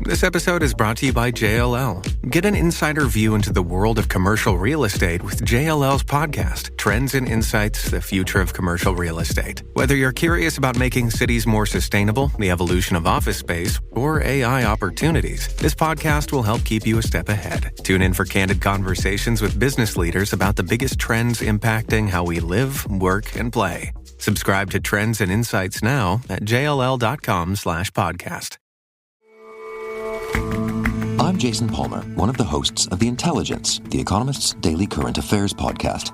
This episode is brought to you by JLL. Get an insider view into the world of commercial real estate with JLL's podcast, Trends and Insights, the Future of Commercial Real Estate. Whether you're curious about making cities more sustainable, the evolution of office space, or AI opportunities, this podcast will help keep you a step ahead. Tune in for candid conversations with business leaders about the biggest trends impacting how we live, work, and play. Subscribe to Trends and Insights now at jll.com/podcast. I'm Jason Palmer, one of the hosts of The Intelligence, The Economist's daily current affairs podcast.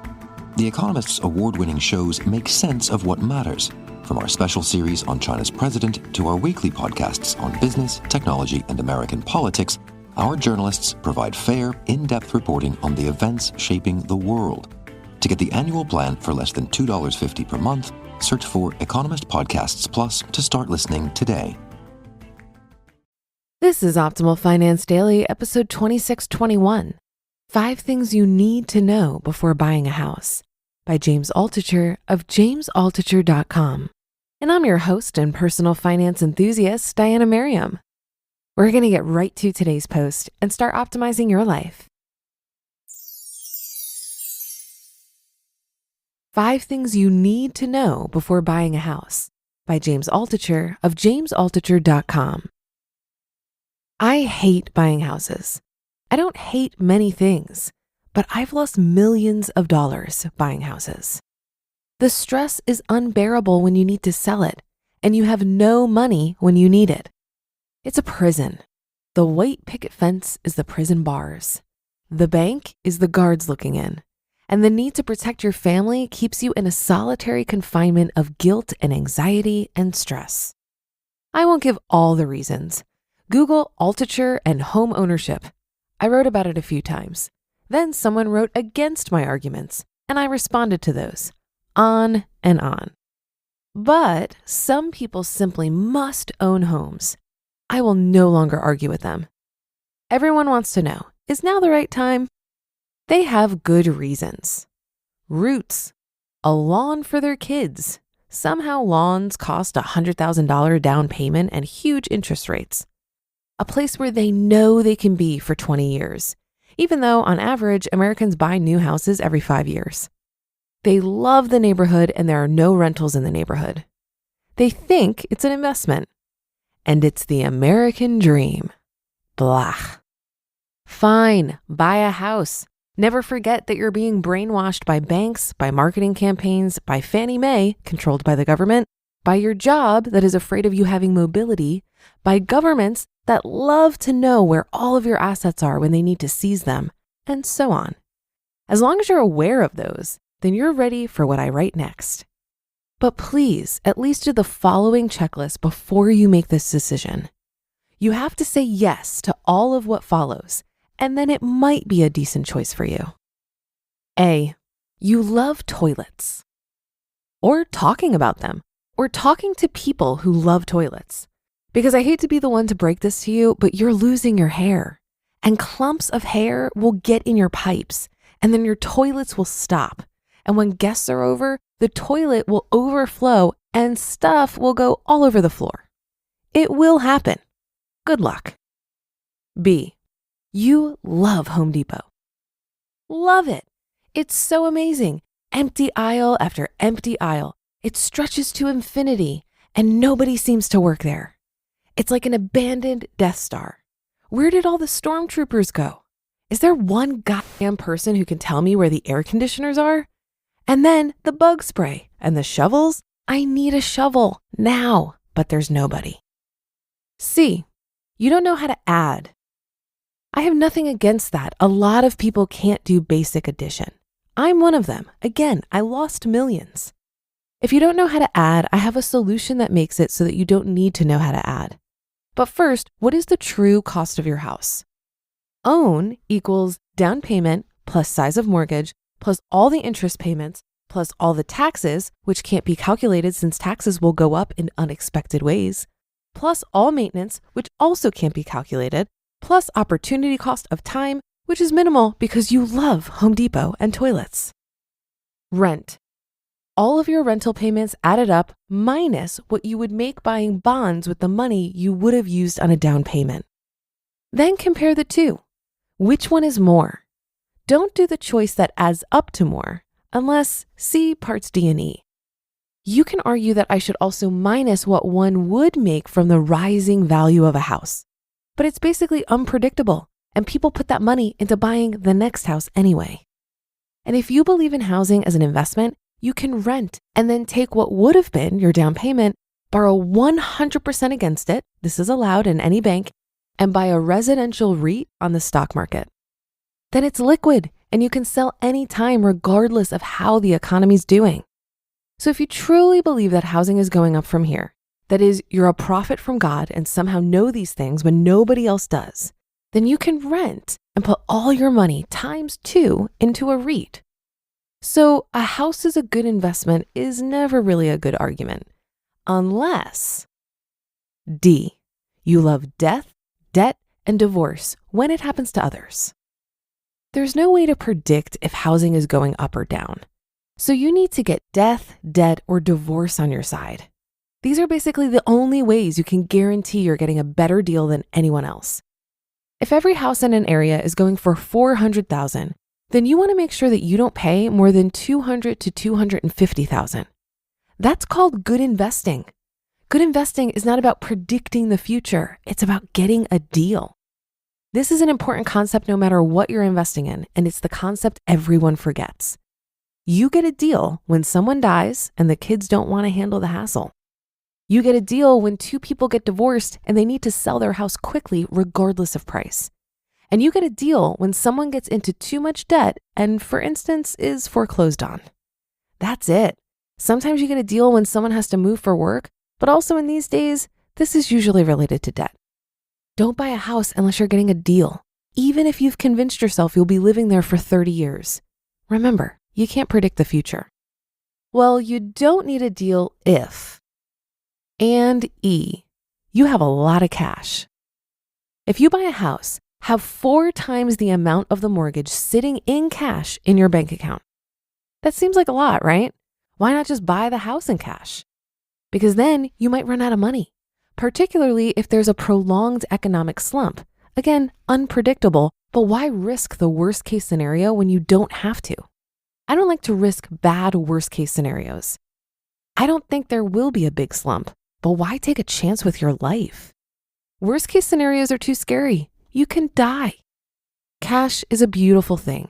The Economist's award-winning shows make sense of what matters, from our special series on China's president to our weekly podcasts on business, technology, and American politics. Our journalists provide fair, in-depth reporting on the events shaping the world. To get the annual plan for less than $2.50 per month, search for Economist Podcasts Plus to start listening today. This is Optimal Finance Daily, episode 2621. 5 Things You Need to Know Before Buying a House by James Altucher of jamesaltucher.com. And I'm your host and personal finance enthusiast, Diana Merriam. We're going to get right to today's post and start optimizing your life. 5 Things You Need to Know Before Buying a House by James Altucher of jamesaltucher.com. I hate buying houses. I don't hate many things, but I've lost millions of dollars buying houses. The stress is unbearable when you need to sell it, and you have no money when you need it. It's a prison. The white picket fence is the prison bars. The bank is the guards looking in, and the need to protect your family keeps you in a solitary confinement of guilt and anxiety and stress. I won't give all the reasons. Google Altucher and home ownership. I wrote about it a few times. Then someone wrote against my arguments, and I responded to those. On and on. But some people simply must own homes. I will no longer argue with them. Everyone wants to know, is now the right time? They have good reasons. Roots. A lawn for their kids. Somehow lawns cost $100,000 down payment and huge interest rates. A place where they know they can be for 20 years, even though on average, Americans buy new houses every 5 years. They love the neighborhood and there are no rentals in the neighborhood. They think it's an investment. And it's the American dream. Blah. Fine, buy a house. Never forget that you're being brainwashed by banks, by marketing campaigns, by Fannie Mae, controlled by the government, by your job that is afraid of you having mobility, by governments that love to know where all of your assets are when they need to seize them, and so on. As long as you're aware of those, then you're ready for what I write next. But please, at least do the following checklist before you make this decision. You have to say yes to all of what follows, and then it might be a decent choice for you. A, you love toilets. Or talking about them, or talking to people who love toilets. Because I hate to be the one to break this to you, but you're losing your hair. And clumps of hair will get in your pipes, and then your toilets will stop. And when guests are over, the toilet will overflow and stuff will go all over the floor. It will happen. Good luck. B, you love Home Depot. Love it. It's so amazing. Empty aisle after empty aisle. It stretches to infinity, and nobody seems to work there. It's like an abandoned Death Star. Where did all the stormtroopers go? Is there one goddamn person who can tell me where the air conditioners are? And then the bug spray and the shovels. I need a shovel now, but there's nobody. C, you don't know how to add. I have nothing against that. A lot of people can't do basic addition. I'm one of them. Again, I lost millions. If you don't know how to add, I have a solution that makes it so that you don't need to know how to add. But first, what is the true cost of your house? Own equals down payment plus size of mortgage plus all the interest payments plus all the taxes, which can't be calculated since taxes will go up in unexpected ways, plus all maintenance, which also can't be calculated, plus opportunity cost of time, which is minimal because you love Home Depot and toilets. Rent. All of your rental payments added up minus what you would make buying bonds with the money you would have used on a down payment. Then compare the two. Which one is more? Don't do the choice that adds up to more unless see parts D and E. You can argue that I should also minus what one would make from the rising value of a house. But it's basically unpredictable, and people put that money into buying the next house anyway. And if you believe in housing as an investment, you can rent and then take what would have been your down payment, borrow 100% against it, this is allowed in any bank, and buy a residential REIT on the stock market. Then it's liquid and you can sell anytime regardless of how the economy's doing. So if you truly believe that housing is going up from here, that is, you're a prophet from God and somehow know these things when nobody else does, then you can rent and put all your money ×2 into a REIT. So a house is a good investment is never really a good argument, unless D, you love death, debt, and divorce when it happens to others. There's no way to predict if housing is going up or down. So you need to get death, debt, or divorce on your side. These are basically the only ways you can guarantee you're getting a better deal than anyone else. If every house in an area is going for $400,000, then you want to make sure that you don't pay more than $200,000 to $250,000. That's called good investing. Good investing is not about predicting the future. It's about getting a deal. This is an important concept no matter what you're investing in, and it's the concept everyone forgets. You get a deal when someone dies and the kids don't want to handle the hassle. You get a deal when two people get divorced and they need to sell their house quickly regardless of price. And you get a deal when someone gets into too much debt and, for instance, is foreclosed on. That's it. Sometimes you get a deal when someone has to move for work, but also in these days, this is usually related to debt. Don't buy a house unless you're getting a deal, even if you've convinced yourself you'll be living there for 30 years. Remember, you can't predict the future. Well, you don't need a deal if, and E, you have a lot of cash. If you buy a house, have 4 times the amount of the mortgage sitting in cash in your bank account. That seems like a lot, right? Why not just buy the house in cash? Because then you might run out of money, particularly if there's a prolonged economic slump. Again, unpredictable, but why risk the worst case scenario when you don't have to? I don't like to risk bad worst case scenarios. I don't think there will be a big slump, but why take a chance with your life? Worst case scenarios are too scary. You can die. Cash is a beautiful thing.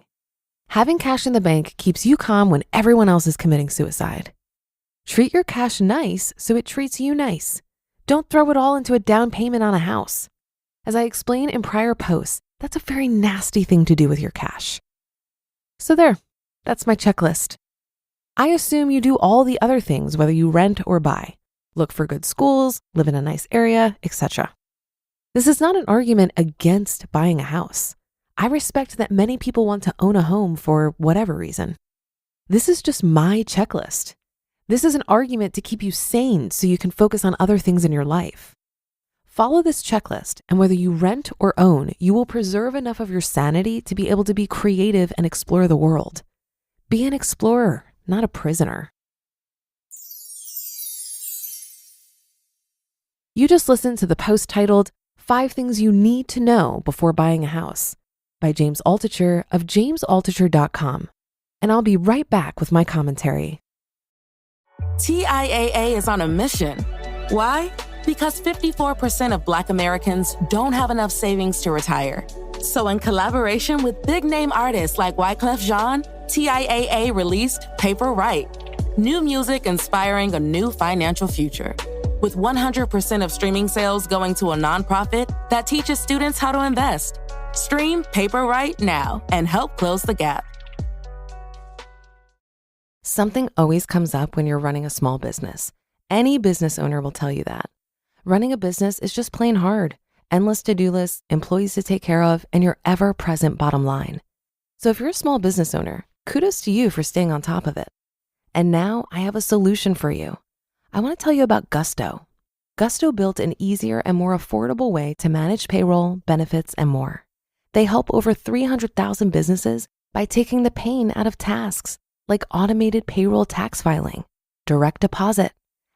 Having cash in the bank keeps you calm when everyone else is committing suicide. Treat your cash nice so it treats you nice. Don't throw it all into a down payment on a house. As I explained in prior posts, that's a very nasty thing to do with your cash. So there, that's my checklist. I assume you do all the other things, whether you rent or buy. Look for good schools, live in a nice area, etc. This is not an argument against buying a house. I respect that many people want to own a home for whatever reason. This is just my checklist. This is an argument to keep you sane so you can focus on other things in your life. Follow this checklist, and whether you rent or own, you will preserve enough of your sanity to be able to be creative and explore the world. Be an explorer, not a prisoner. You just listened to the post titled 5 Things You Need to Know Before Buying a House by James Altucher of jamesaltucher.com. And I'll be right back with my commentary. TIAA is on a mission. Why? Because 54% of Black Americans don't have enough savings to retire. So in collaboration with big-name artists like Wyclef Jean, TIAA released Paper Right, new music inspiring a new financial future. With 100% of streaming sales going to a nonprofit that teaches students how to invest. Stream Paper Right now and help close the gap. Something always comes up when you're running a small business. Any business owner will tell you that. Running a business is just plain hard. Endless to-do lists, employees to take care of, and your ever-present bottom line. So if you're a small business owner, kudos to you for staying on top of it. And now I have a solution for you. I want to tell you about Gusto. Gusto built an easier and more affordable way to manage payroll, benefits, and more. They help over 300,000 businesses by taking the pain out of tasks like automated payroll tax filing, direct deposit,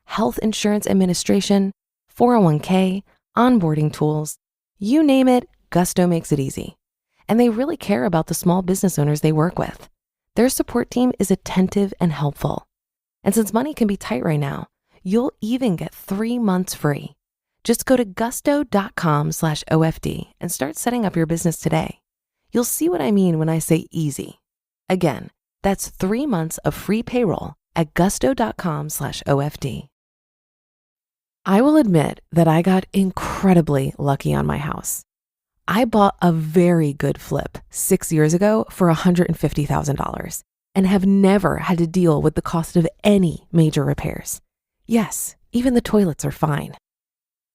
health insurance administration, 401k, onboarding tools. You name it, Gusto makes it easy. And they really care about the small business owners they work with. Their support team is attentive and helpful. And since money can be tight right now, you'll even get 3 months free. Just go to gusto.com/OFD and start setting up your business today. You'll see what I mean when I say easy. Again, that's 3 months of free payroll at gusto.com/OFD. I will admit that I got incredibly lucky on my house. I bought a very good flip 6 years ago for $150,000 and have never had to deal with the cost of any major repairs. Yes, even the toilets are fine.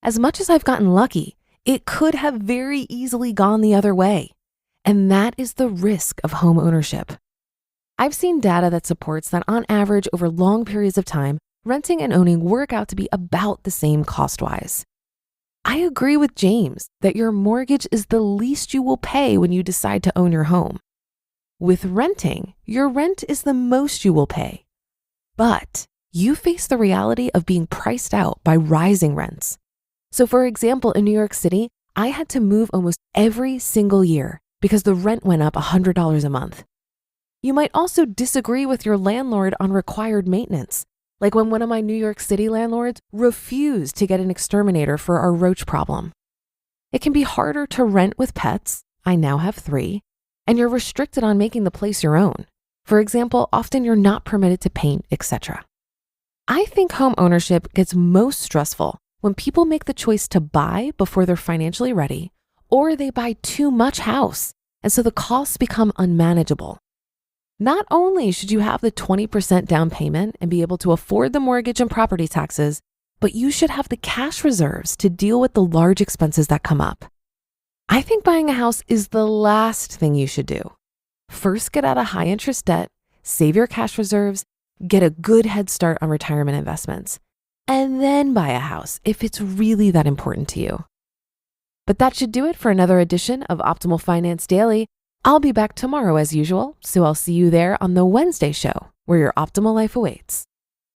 As much as I've gotten lucky, it could have very easily gone the other way. And that is the risk of home ownership. I've seen data that supports that on average over long periods of time, renting and owning work out to be about the same cost-wise. I agree with James that your mortgage is the least you will pay when you decide to own your home. With renting, your rent is the most you will pay. But you face the reality of being priced out by rising rents. So for example, in New York City, I had to move almost every single year because the rent went up $100 a month. You might also disagree with your landlord on required maintenance, like when one of my New York City landlords refused to get an exterminator for our roach problem. It can be harder to rent with pets. I now have 3, and you're restricted on making the place your own. For example, often you're not permitted to paint, etc. I think home ownership gets most stressful when people make the choice to buy before they're financially ready, or they buy too much house, and so the costs become unmanageable. Not only should you have the 20% down payment and be able to afford the mortgage and property taxes, but you should have the cash reserves to deal with the large expenses that come up. I think buying a house is the last thing you should do. First, get out of high interest debt, save your cash reserves, get a good head start on retirement investments, and then buy a house if it's really that important to you. But that should do it for another edition of Optimal Finance Daily. I'll be back tomorrow as usual, so I'll see you there on the Wednesday show where your optimal life awaits.